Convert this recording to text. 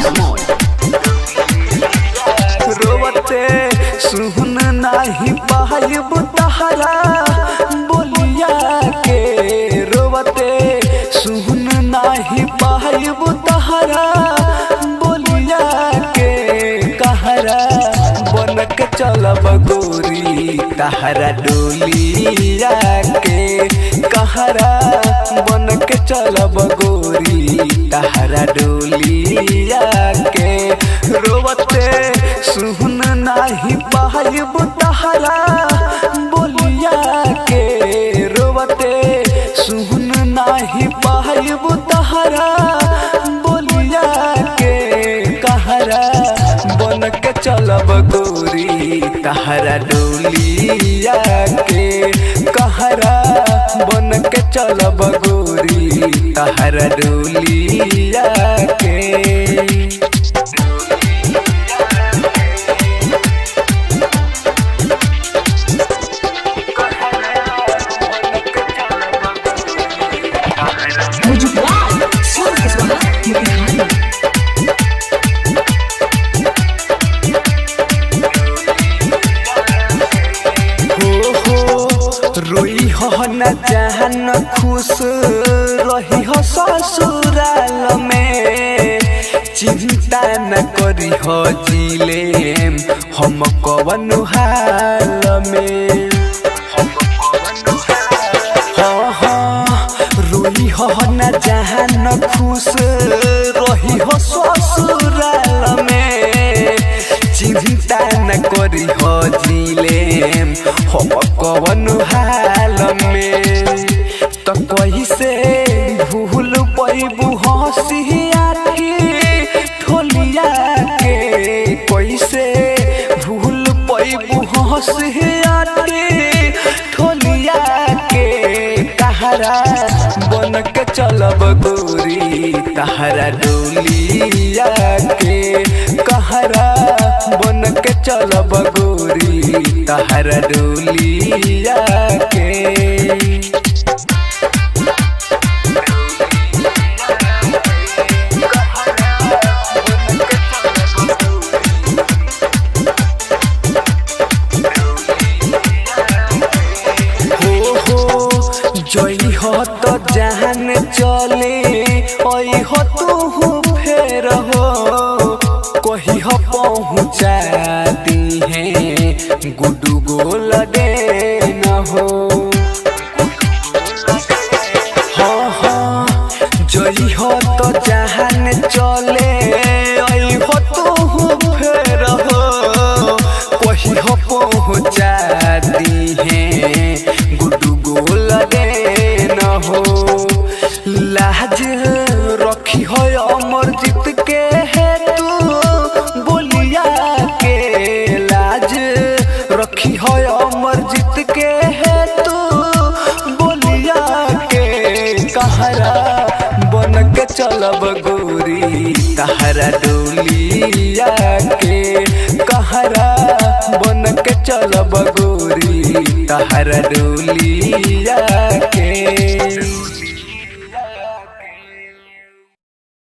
Mood. रोवते सुन नाही पाइब तहरा बोलिया के, रोवते सुन नाही पाइब तहरा बोलिया के, कहरा बनक चलब गोरी तहरा डोलिया के, कहरा बनक चलब गोरी तहरा डोलिया के। रोवते सुन नाही पाइब तहरा बोलिया के, रोवते सुन नाही पाइब तहरा बोलिया के, कहरा बनक चलब गोरी तहरा डोलिया के, कहरा बनक चलब गोरी तहरा डोलिया के। रोई हो न जहन खुश रही हो ससुराल में, चिंता न करी हो जिले हम कवन हाल में। रोई हो न जहन खुश रही हो ससुराल में, चिंता न करी हो जिले हम कवन हाल में। तो कैसे भूल पैबू हंसिया के ठोलिया के, कैसे भूल पैबू हंसिया के ठोलिया के, कहरा बनक चलब गोरी तहरा डोलिया के, कहरा बनक चलब गोरी तहरा डोलिया के। जई हो तो जहान चले ओई हो तू फेर हो, कही हो पहुँचा दी है गुडू गोल दे न हो। हाँ जई हो तो जहान चले ओई हो तू फेर हो, कही हो पहुँचा दी है गुडू गोल दे न हो। लाज रखी हो अमरजीत के है तू बोलिया के, लाज रखी हो अमरजीत के है तू बोलिया के, कहरा बनक चलब गोरी तहरा डोलिया के, कहरा बनक चलब गोरी तहरा डोलिया के।